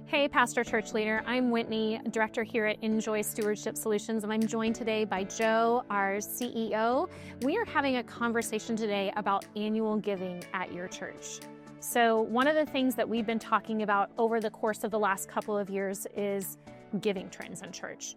Hey, Pastor Church Leader. I'm Whitney, Director here at Injoy Stewardship Solutions, and I'm joined today by Joe, our CEO. We are having a conversation today about annual giving at your church. So one of the things that we've been talking about over the course of the last couple of years is giving trends in church.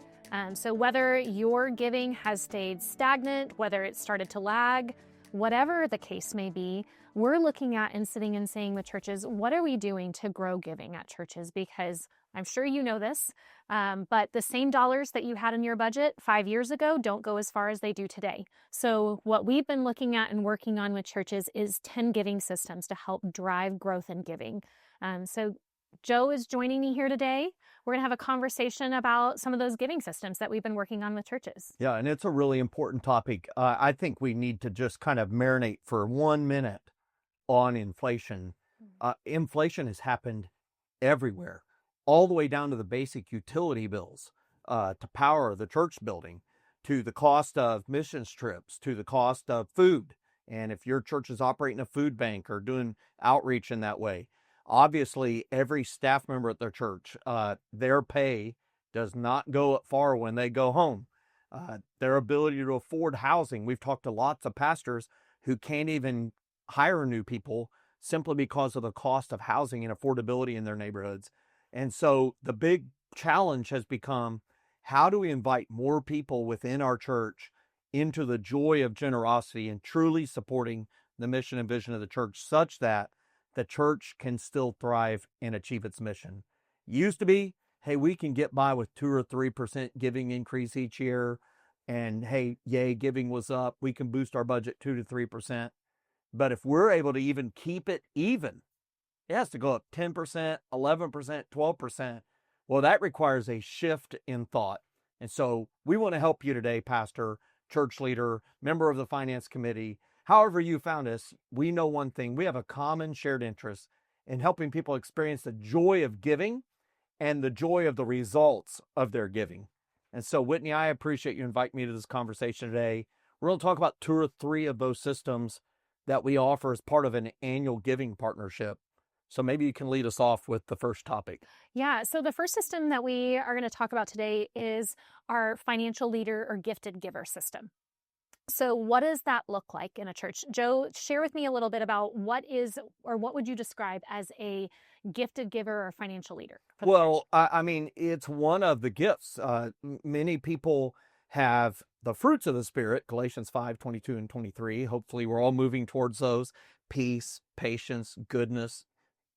So whether your giving has stayed stagnant, whether it started to lag, whatever the case may be, we're looking at and sitting and saying with churches, what are we doing to grow giving at churches? Because I'm sure you know this, but the same dollars that you had in your budget 5 years ago don't go as far as they do today. So what we've been looking at and working on with churches is 10 giving systems to help drive growth in giving. So Joe is joining me here today. We're going to have a conversation about some of those giving systems that we've been working on with churches. Yeah, and it's a really important topic. I think we need to just kind of marinate for 1 minute on inflation. Inflation has happened everywhere, all the way down to the basic utility bills, to power the church building, to the cost of missions trips, to the cost of food. And if your church is operating a food bank or doing outreach in that way, obviously every staff member at their church, their pay does not go far when they go home. Their ability to afford housing. We've talked to lots of pastors who can't even hire new people simply because of the cost of housing and affordability in their neighborhoods. And so the big challenge has become, how do we invite more people within our church into the joy of generosity and truly supporting the mission and vision of the church such that the church can still thrive and achieve its mission? Used to be, hey, we can get by with 2 or 3% giving increase each year. And hey, yay, giving was up. We can boost our budget 2 to 3%. But if we're able to even keep it even, it has to go up 10%, 11%, 12%. Well, that requires a shift in thought. And so we want to help you today, pastor, church leader, member of the finance committee. However you found us, we know one thing. We have a common shared interest in helping people experience the joy of giving and the joy of the results of their giving. And so, Whitney, I appreciate you inviting me to this conversation today. We're going to talk about 2 or 3 of those systems that we offer as part of an annual giving partnership. So maybe you can lead us off with the first topic. Yeah, so the first system that we are going to talk about today is our financial leader or gifted giver system. So what does that look like in a church? Joe, share with me a little bit about what would you describe as a gifted giver or financial leader for the church? I mean, it's one of the gifts. Many people have the fruits of the Spirit, Galatians 5:22 and 23. Hopefully we're all moving towards those. Peace, patience, goodness,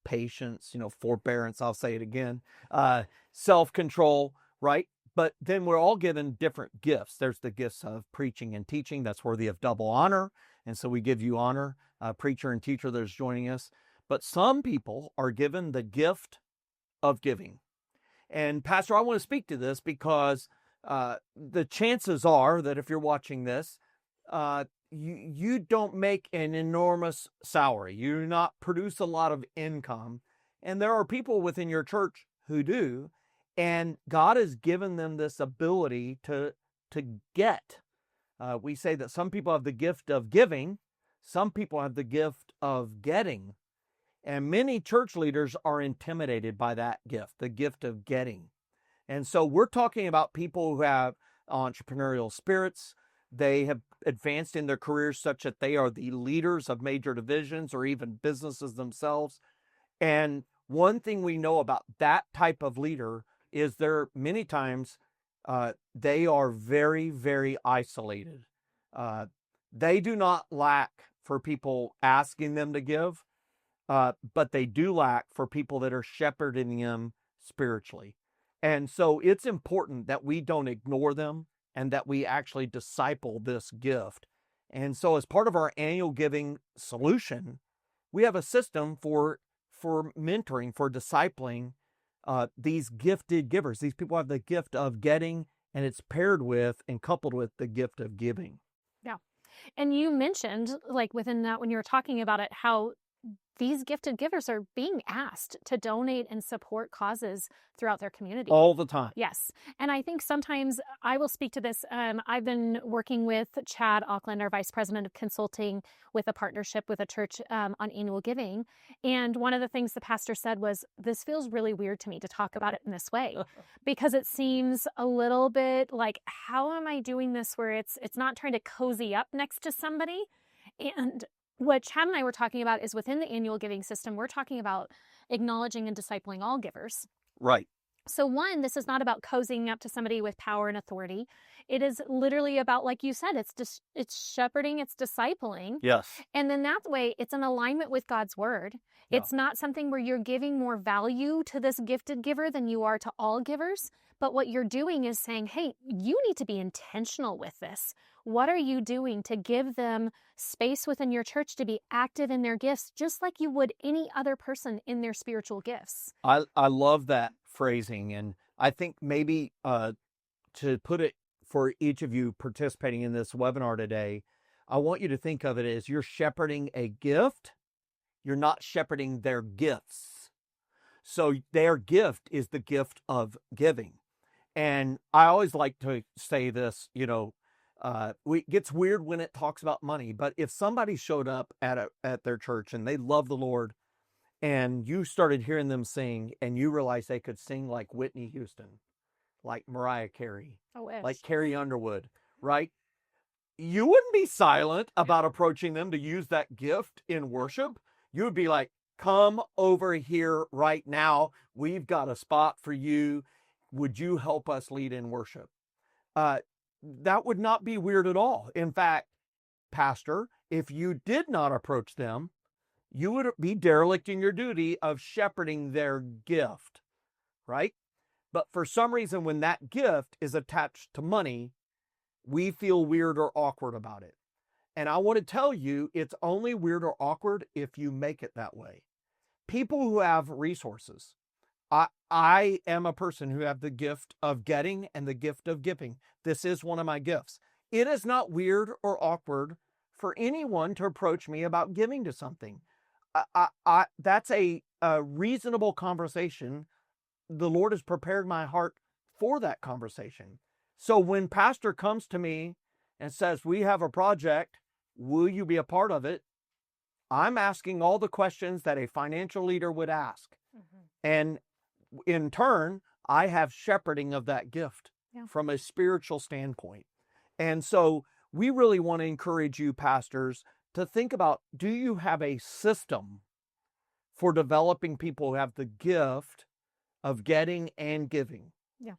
patience, forbearance, I'll say it again, self-control, right? But then we're all given different gifts. There's the gifts of preaching and teaching. That's worthy of double honor. And so we give you honor, preacher and teacher that's joining us. But some people are given the gift of giving. And Pastor, I want to speak to this because the chances are that if you're watching this, you don't make an enormous salary. You do not produce a lot of income. And there are people within your church who do. And God has given them this ability to get. We say that some people have the gift of giving. Some people have the gift of getting. And many church leaders are intimidated by that gift, the gift of getting. And so we're talking about people who have entrepreneurial spirits. They have advanced in their careers such that they are the leaders of major divisions or even businesses themselves. And one thing we know about that type of leader is many times they are very, very isolated. They do not lack for people asking them to give, but they do lack for people that are shepherding them spiritually. And so it's important that we don't ignore them and that we actually disciple this gift. And so as part of our annual giving solution, we have a system for mentoring, for discipling these gifted givers. These people have the gift of getting, and it's paired with and coupled with the gift of giving. Yeah. And you mentioned, like within that, when you were talking about it, how these gifted givers are being asked to donate and support causes throughout their community. All the time. Yes. And I think sometimes I will speak to this. I've been working with Chad Auckland, our Vice President of Consulting, with a partnership with a church on annual giving. And one of the things the pastor said was, this feels really weird to me to talk about it in this way, because it seems a little bit like, how am I doing this where it's not trying to cozy up next to somebody? And what Chad and I were talking about is within the annual giving system, we're talking about acknowledging and discipling all givers. Right. So one, this is not about cozying up to somebody with power and authority. It is literally about, like you said, it's shepherding, it's discipling. Yes. And then that way it's in alignment with God's word. Yeah. It's not something where you're giving more value to this gifted giver than you are to all givers. But what you're doing is saying, hey, you need to be intentional with this. What are you doing to give them space within your church to be active in their gifts, just like you would any other person in their spiritual gifts? I love that phrasing. And I think maybe to put it for each of you participating in this webinar today, I want you to think of it as you're shepherding a gift. You're not shepherding their gifts. So their gift is the gift of giving. And I always like to say this, it gets weird when it talks about money, but if somebody showed up at their church and they love the Lord and you started hearing them sing and you realized they could sing like Whitney Houston, like Mariah Carey, like Carrie Underwood, right? You wouldn't be silent about approaching them to use that gift in worship. You would be like, come over here right now. We've got a spot for you. Would you help us lead in worship? That would not be weird at all. In fact, Pastor, if you did not approach them, you would be derelict in your duty of shepherding their gift, right? But for some reason, when that gift is attached to money, we feel weird or awkward about it. And I want to tell you, it's only weird or awkward if you make it that way. People who have resources, I am a person who have the gift of getting and the gift of giving. This is one of my gifts. It is not weird or awkward for anyone to approach me about giving to something. That's a reasonable conversation. The Lord has prepared my heart for that conversation. So when Pastor comes to me and says, we have a project, will you be a part of it? I'm asking all the questions that a financial leader would ask. Mm-hmm. And in turn, I have shepherding of that gift from a spiritual standpoint. And so we really want to encourage you, pastors, to think about, do you have a system for developing people who have the gift of getting and giving? Yeah.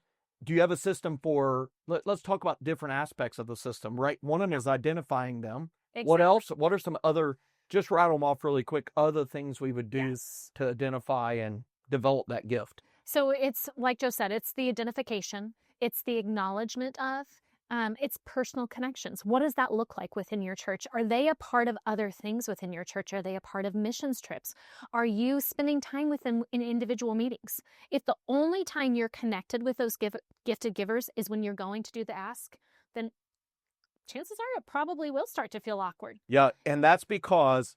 Do you have a system for, let's talk about different aspects of the system, right? One of them is identifying them. Exactly. What else? What are some other, just rattle them off really quick, other things we would do to identify and develop that gift? So it's like Joe said, it's the identification, it's the acknowledgement of, it's personal connections. What does that look like within your church? Are they a part of other things within your church? Are they a part of missions trips? Are you spending time with them in individual meetings? If the only time you're connected with those gifted givers is when you're going to do the ask, then chances are it probably will start to feel awkward. Yeah, and that's because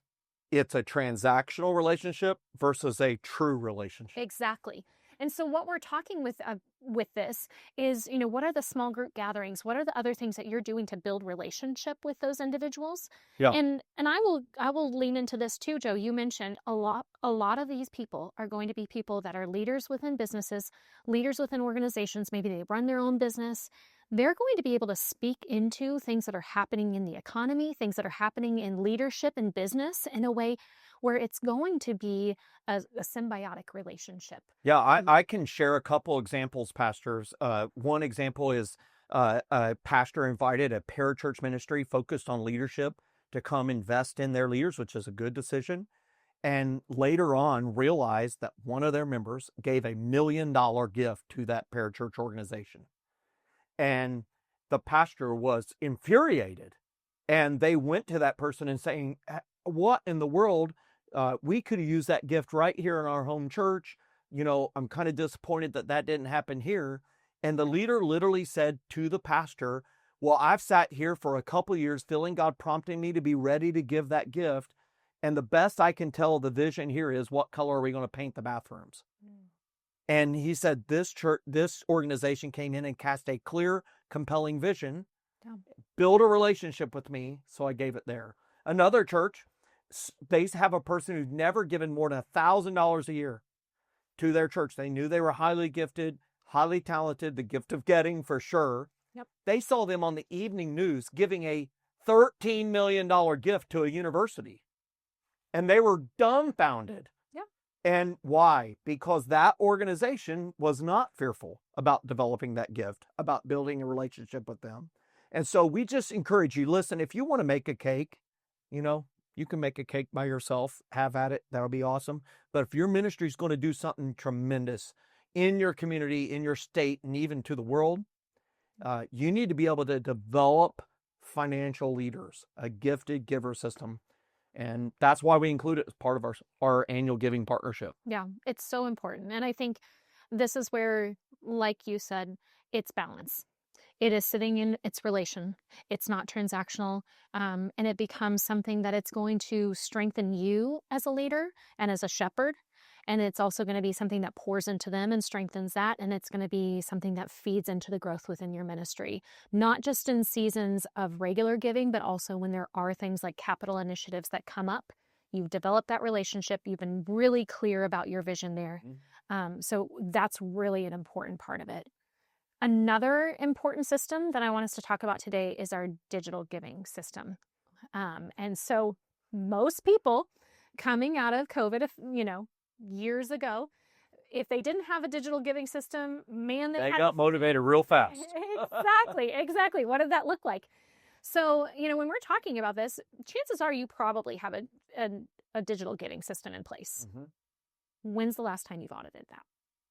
it's a transactional relationship versus a true relationship. Exactly. And so what we're talking with this is, what are the small group gatherings? What are the other things that you're doing to build relationship with those individuals? Yeah. And I will lean into this too, Joe. You mentioned a lot of these people are going to be people that are leaders within businesses, leaders within organizations. Maybe they run their own business. They're going to be able to speak into things that are happening in the economy, things that are happening in leadership and business in a way where it's going to be a symbiotic relationship. Yeah, I can share a couple examples, pastors. One example is a pastor invited a parachurch ministry focused on leadership to come invest in their leaders, which is a good decision. And later on realized that one of their members gave $1 million gift to that parachurch organization. And the pastor was infuriated. And they went to that person and saying, what in the world? We could have used that gift right here in our home church. I'm kind of disappointed that didn't happen here. And the leader literally said to the pastor, well, I've sat here for a couple of years feeling God prompting me to be ready to give that gift. And the best I can tell the vision here is, what color are we going to paint the bathrooms? And he said this organization came in and cast a clear, compelling vision, build a relationship with me, so I gave it there. Another church, they have a person who's never given more than $1,000 a year to their church. They knew they were highly gifted, highly talented, the gift of getting for sure. Yep. They saw them on the evening news giving a $13 million gift to a university. And they were dumbfounded. Yep. And why? Because that organization was not fearful about developing that gift, about building a relationship with them. And so we just encourage you, listen, if you want to make a cake, you can make a cake by yourself, have at it. That'll be awesome. But if your ministry is going to do something tremendous in your community, in your state, and even to the world, you need to be able to develop financial leaders, a gifted giver system. And that's why we include it as part of our annual giving partnership. Yeah, it's so important. And I think this is where, like you said, it's balance. It is sitting in its relation. It's not transactional. And it becomes something that it's going to strengthen you as a leader and as a shepherd. And it's also going to be something that pours into them and strengthens that. And it's going to be something that feeds into the growth within your ministry, not just in seasons of regular giving, but also when there are things like capital initiatives that come up. You've developed that relationship. You've been really clear about your vision there. So that's really an important part of it. Another important system that I want us to talk about today is our digital giving system. And so most people coming out of COVID, years ago, if they didn't have a digital giving system, man, they got motivated real fast. Exactly. What did that look like? So, when we're talking about this, chances are you probably have a digital giving system in place. When's the last time you've audited that?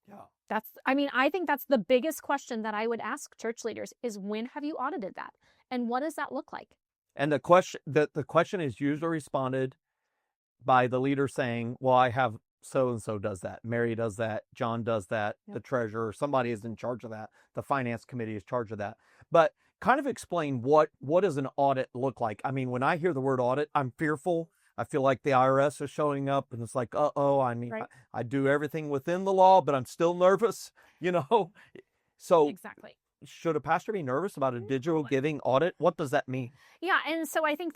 Yeah. I think that's the biggest question that I would ask church leaders is, when have you audited that? And what does that look like? And the question is usually responded by the leader saying, well, I have so-and-so does that. Mary does that. John does that. Yep. The treasurer, somebody is in charge of that. The finance committee is in charge of that. But kind of explain what does an audit look like? I mean, when I hear the word audit, I'm fearful. I feel like the IRS is showing up and it's like, right. I do everything within the law, but I'm still nervous, So exactly. Should a pastor be nervous about a digital giving audit? What does that mean? Yeah, and so I think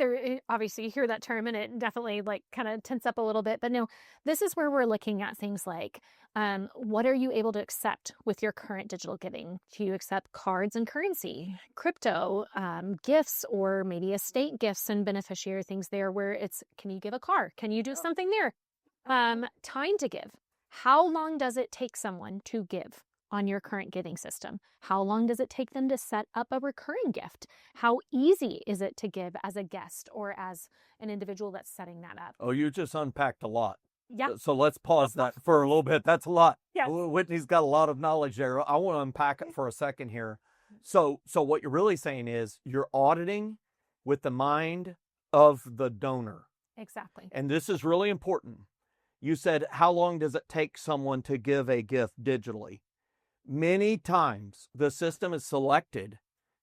obviously you hear that term and it definitely kind of tense up a little bit. But no, this is where we're looking at things like, what are you able to accept with your current digital giving? Do you accept cards and currency, crypto, gifts, or maybe estate gifts and beneficiary things there where can you give a car? Can you do something there? Time to give. How long does it take someone to give on your current giving system? How long does it take them to set up a recurring gift? How easy is it to give as a guest or as an individual that's setting that up? Oh, you just unpacked a lot. Yeah. So let's pause that for a little bit. That's a lot. Yeah. Whitney's got a lot of knowledge there. I want to unpack it for a second here. So what you're really saying is you're auditing with the mind of the donor. Exactly. And this is really important. You said, how long does it take someone to give a gift digitally? Many times the system is selected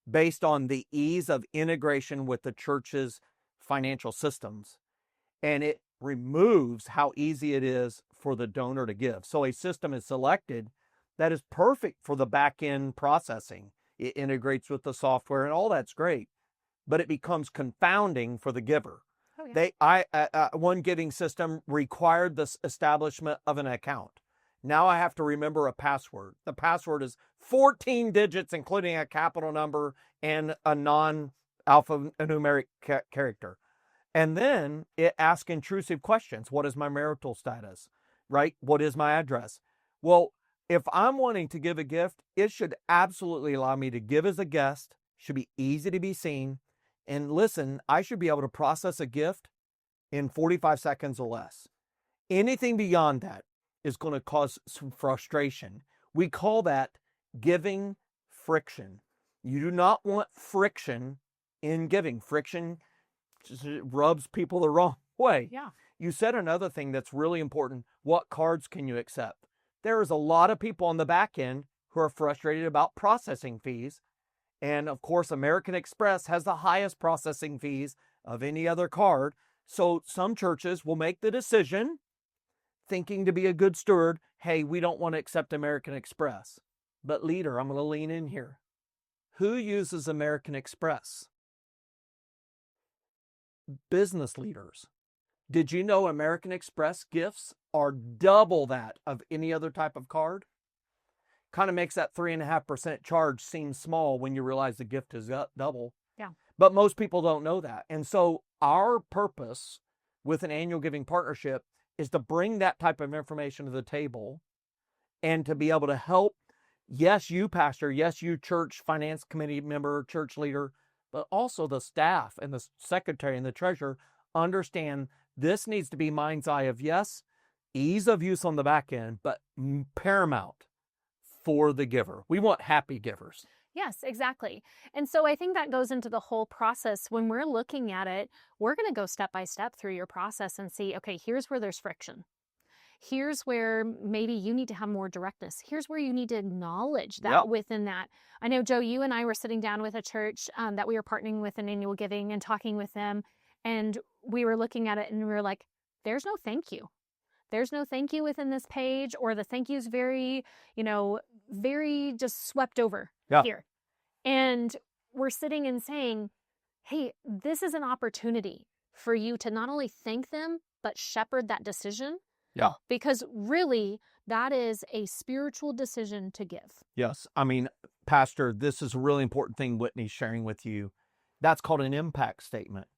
based on the ease of integration with the church's financial systems, and it removes how easy it is for the donor to give. So a system is selected that is perfect for the back-end processing. It integrates with the software and all that's great, but it becomes confounding for the giver. Oh, yeah. One giving system required the establishment of an account. Now I have to remember a password. The password is 14 digits, including a capital number and a non-alphanumeric character. And then it asks intrusive questions. What is my marital status? Right? What is my address? Well, if I'm wanting to give a gift, it should absolutely allow me to give as a guest. Should be easy to be seen. And listen, I should be able to process a gift in 45 seconds or less. Anything beyond that is going to cause some frustration. We call that giving friction. You do not want friction in giving. Friction just rubs people the wrong way. Yeah. You said another thing that's really important. What cards can you accept? There is a lot of people on the back end who are frustrated about processing fees. And of course, American Express has the highest processing fees of any other card. So some churches will make the decision, thinking to be a good steward, hey, we don't want to accept American Express. But leader, I'm going to lean in here. Who uses American Express? Business leaders. Did you know American Express gifts are double that of any other type of card? Kind of makes that 3.5% charge seem small when you realize the gift is double. Yeah. But most people don't know that. And so our purpose with an annual giving partnership is to bring that type of information to the table and to be able to help, yes, you pastor, yes, you church finance committee member, church leader, but also the staff and the secretary and the treasurer understand this needs to be mind's eye of, yes, ease of use on the back end, but paramount for the giver. We want happy givers. Yes, exactly. And so I think that goes into the whole process. When we're looking at it, we're going to go step by step through your process and see, okay, here's where there's friction. Here's where maybe you need to have more directness. Here's where you need to acknowledge that within that. I know, Joe, you and I were sitting down with a church that we were partnering with in annual giving and talking with them. And we were looking at it and we were like, there's no thank you. There's no thank you within this page, or the thank you is very, very just swept over here. And we're sitting and saying, hey, this is an opportunity for you to not only thank them, but shepherd that decision. Yeah. Because really, that is a spiritual decision to give. Yes. I mean, Pastor, this is a really important thing Whitney's sharing with you. That's called an impact statement.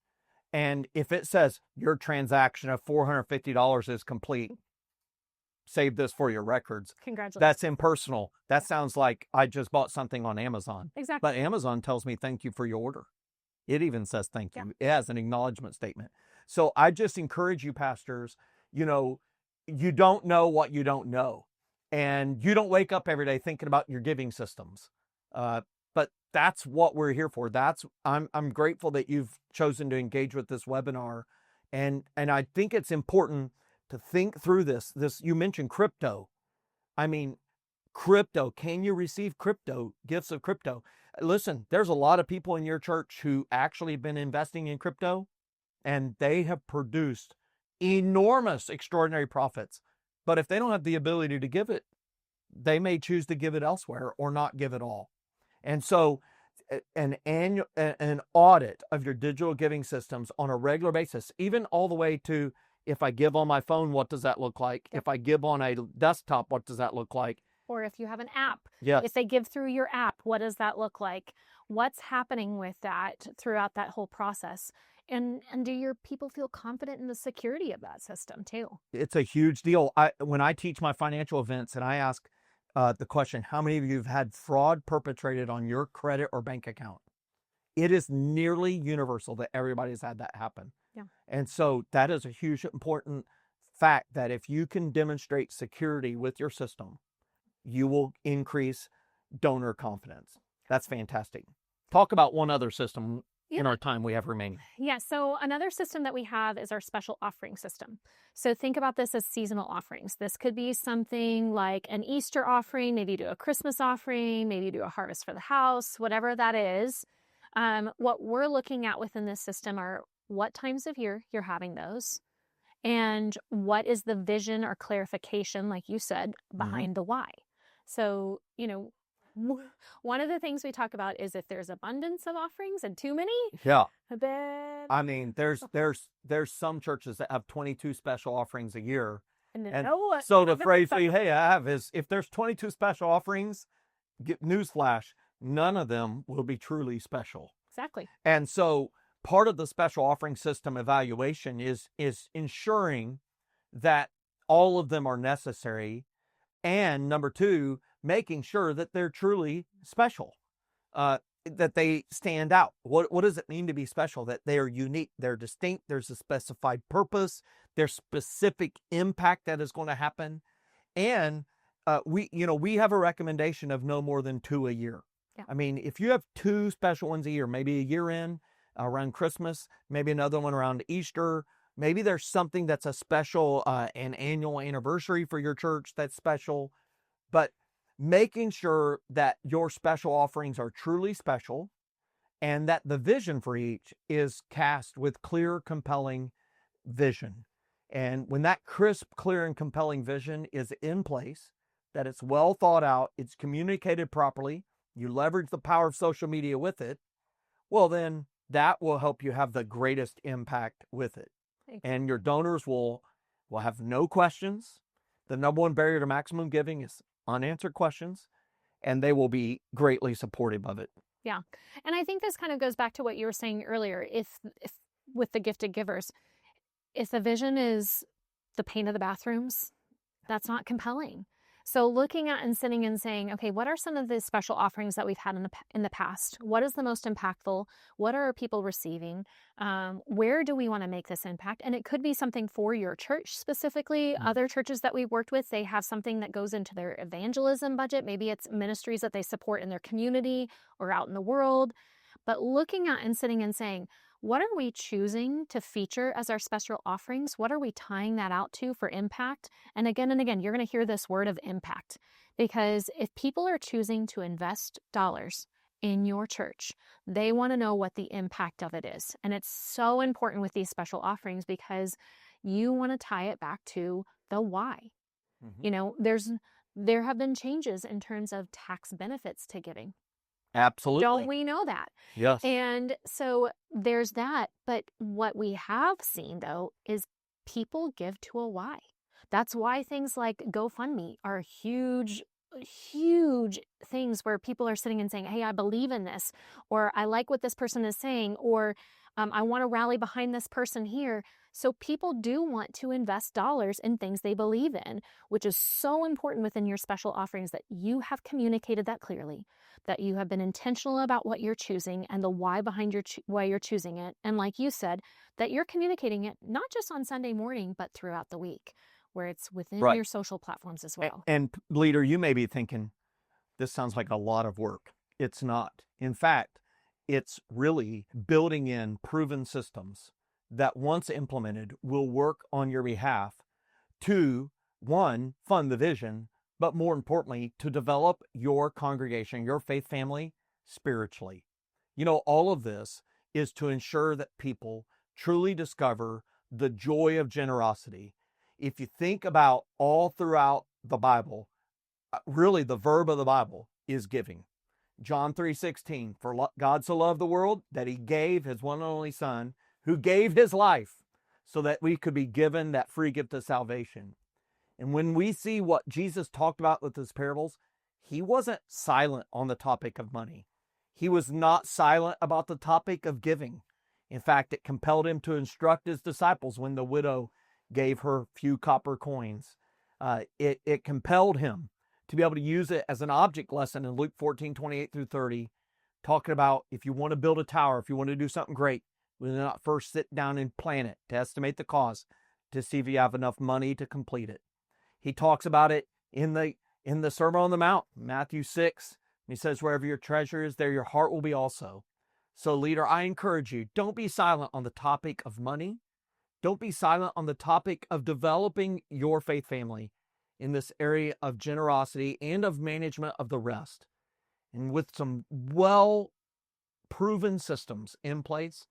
And if it says your transaction of $450 is complete, save this for your records. Congratulations. That's impersonal. That sounds like I just bought something on Amazon. Exactly. But Amazon tells me thank you for your order. It even says thank you. It has an acknowledgement statement. So I just encourage you, pastors, you don't know what you don't know. And you don't wake up every day thinking about your giving systems. But that's what we're here for. I'm grateful that you've chosen to engage with this webinar. And I think it's important to think through this. You mentioned crypto. I mean, crypto. Can you receive crypto, gifts of crypto? Listen, there's a lot of people in your church who actually have been investing in crypto, and they have produced enormous, extraordinary profits. But if they don't have the ability to give it, they may choose to give it elsewhere or not give it all. And so an audit of your digital giving systems on a regular basis, even all the way to, if I give on my phone, what does that look like? If I give on a desktop, what does that look like? Or if you have an app, yes. If they give through your app, what does that look like? What's happening with that throughout that whole process? And do your people feel confident in the security of that system too? It's a huge deal. When I teach my financial events and I ask the question, how many of you have had fraud perpetrated on your credit or bank account? It is nearly universal that everybody's had that happen. Yeah. And so that is a huge, important fact that if you can demonstrate security with your system, you will increase donor confidence. That's fantastic. Talk about one other system in our time we have remaining. Yeah, so another system that we have is our special offering system. So think about this as seasonal offerings. This could be something like an Easter offering, maybe you do a Christmas offering, maybe you do a harvest for the house, whatever that is. What we're looking at within this system are what times of year you're having those, and what is the vision or clarification, like you said, behind the why. So, one of the things we talk about is if there's abundance of offerings and too many. Yeah. Then, I mean, there's some churches that have 22 special offerings a year. And so the phrase I have is, if there's 22 special offerings, newsflash, none of them will be truly special. Exactly. And so part of the special offering system evaluation is ensuring that all of them are necessary. And number two, making sure that they're truly special, that they stand out. What does it mean to be special? That they are unique, they're distinct, there's a specified purpose, there's specific impact that is going to happen. And we have a recommendation of no more than 2 a year. Yeah. I mean, if you have 2 special ones a year, maybe a year in around Christmas, maybe another one around Easter, maybe there's something that's a special, an annual anniversary for your church that's special, but making sure that your special offerings are truly special and that the vision for each is cast with clear, compelling vision. And when that crisp, clear, and compelling vision is in place, that it's well thought out, it's communicated properly, you leverage the power of social media with it, well, then that will help you have the greatest impact with it. And your donors will have no questions. The number one barrier to maximum giving is unanswered questions, and they will be greatly supportive of it. Yeah. And I think this kind of goes back to what you were saying earlier. If with the gifted givers, if the vision is the paint of the bathrooms, that's not compelling. So looking at and sitting and saying, okay, what are some of the special offerings that we've had in the past? What is the most impactful? What are people receiving? Where do we want to make this impact? And it could be something for your church specifically. Other churches that we've worked with, they have something that goes into their evangelism budget. Maybe it's ministries that they support in their community or out in the world. But looking at and sitting and saying, what are we choosing to feature as our special offerings? What are we tying that out to for impact? And again, you're going to hear this word of impact, because if people are choosing to invest dollars in your church, they want to know what the impact of it is. And it's so important with these special offerings because you want to tie it back to the why. You know, there have been changes in terms of tax benefits to giving. Absolutely. Don't we know that? Yes. And so there's that. But what we have seen, though, is people give to a why. That's why things like GoFundMe are huge things where people are sitting and saying, hey, I believe in this, or I like what this person is saying, or I want to rally behind this person here. So people do want to invest dollars in things they believe in, which is so important within your special offerings, that you have communicated that clearly, that you have been intentional about what you're choosing and the why behind why you're choosing it. And like you said, that you're communicating it not just on Sunday morning, but throughout the week, where it's within your social platforms as well. And leader, you may be thinking, this sounds like a lot of work. It's not. In fact, it's really building in proven systems that once implemented will work on your behalf to, one, fund the vision, but more importantly, to develop your congregation, your faith family spiritually. You know, all of this is to ensure that people truly discover the joy of generosity. If you think about all throughout the Bible, really the verb of the Bible is giving. John 3:16, for God so loved the world that he gave his one and only son, who gave his life so that we could be given that free gift of salvation. And when we see what Jesus talked about with his parables, he wasn't silent on the topic of money. He was not silent about the topic of giving. In fact, it compelled him to instruct his disciples when the widow gave her few copper coins. It compelled him to be able to use it as an object lesson in Luke 14:28 through 30, talking about if you want to build a tower, if you want to do something great, we not first sit down and plan it, to estimate the cost, to see if you have enough money to complete it. He talks about it in the Sermon on the Mount, Matthew 6. He says, wherever your treasure is, there your heart will be also. So leader, I encourage you, don't be silent on the topic of money. Don't be silent on the topic of developing your faith family in this area of generosity and of management of the rest. And with some well-proven systems in place,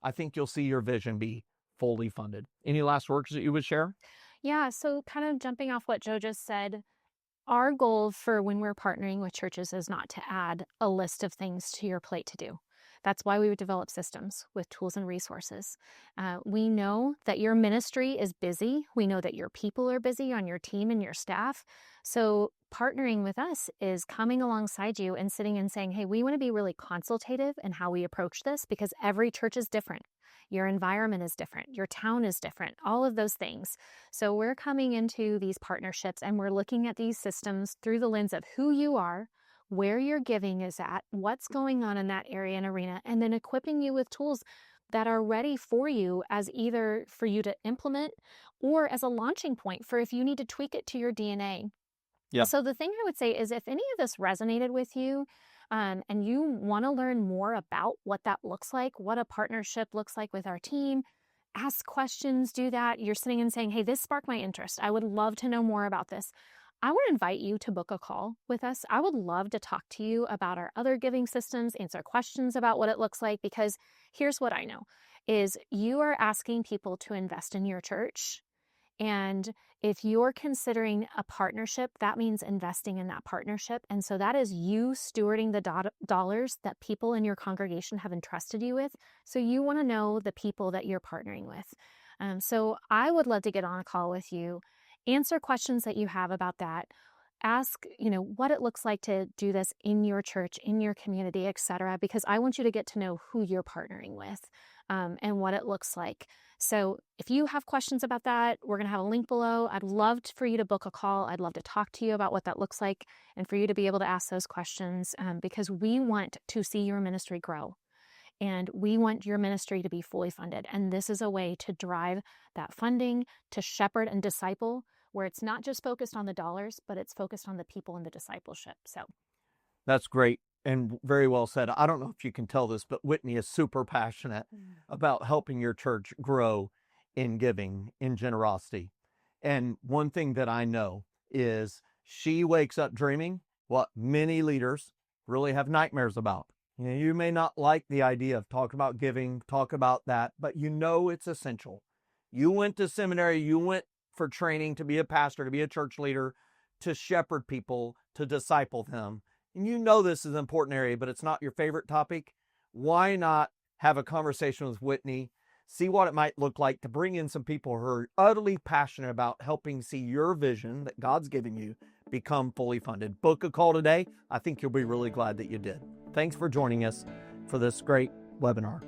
I think you'll see your vision be fully funded. Any last words that you would share? Yeah, so kind of jumping off what Joe just said, our goal for when we're partnering with churches is not to add a list of things to your plate to do. That's why we would develop systems with tools and resources. We know that your ministry is busy. We know that your people are busy on your team and your staff. So partnering with us is coming alongside you and sitting and saying, hey, we want to be really consultative in how we approach this, because every church is different. Your environment is different. Your town is different, all of those things. So we're coming into these partnerships and we're looking at these systems through the lens of who you are, where your giving is at, what's going on in that area and arena, and then equipping you with tools that are ready for you, as either for you to implement or as a launching point for if you need to tweak it to your DNA. Yeah. So the thing I would say is, if any of this resonated with you, and you want to learn more about what that looks like, what a partnership looks like with our team, ask questions, do that. You're sitting and saying, hey, this sparked my interest. I would love to know more about this. I want to invite you to book a call with us. I would love to talk to you about our other giving systems, answer questions about what it looks like, because here's what I know is you are asking people to invest in your church. And if you're considering a partnership, that means investing in that partnership. And so that is you stewarding the dollars that people in your congregation have entrusted you with. So you want to know the people that you're partnering with. So I would love to get on a call with you, answer questions that you have about that. Ask, what it looks like to do this in your church, in your community, et cetera, because I want you to get to know who you're partnering with and what it looks like. So if you have questions about that, we're going to have a link below. I'd love for you to book a call. I'd love to talk to you about what that looks like and for you to be able to ask those questions because we want to see your ministry grow. And we want your ministry to be fully funded. And this is a way to drive that funding, to shepherd and disciple, where it's not just focused on the dollars, but it's focused on the people and the discipleship. So That's great and very well said. I don't know if you can tell this, but Whitney is super passionate about helping your church grow in giving, in generosity. And one thing that I know is she wakes up dreaming what many leaders really have nightmares about. You may not like the idea of talking about giving, talk about that, but it's essential. You went to seminary, you went for training to be a pastor, to be a church leader, to shepherd people, to disciple them. And this is an important area, but it's not your favorite topic. Why not have a conversation with Whitney, see what it might look like to bring in some people who are utterly passionate about helping see your vision that God's giving you become fully funded. Book a call today. I think you'll be really glad that you did. Thanks for joining us for this great webinar.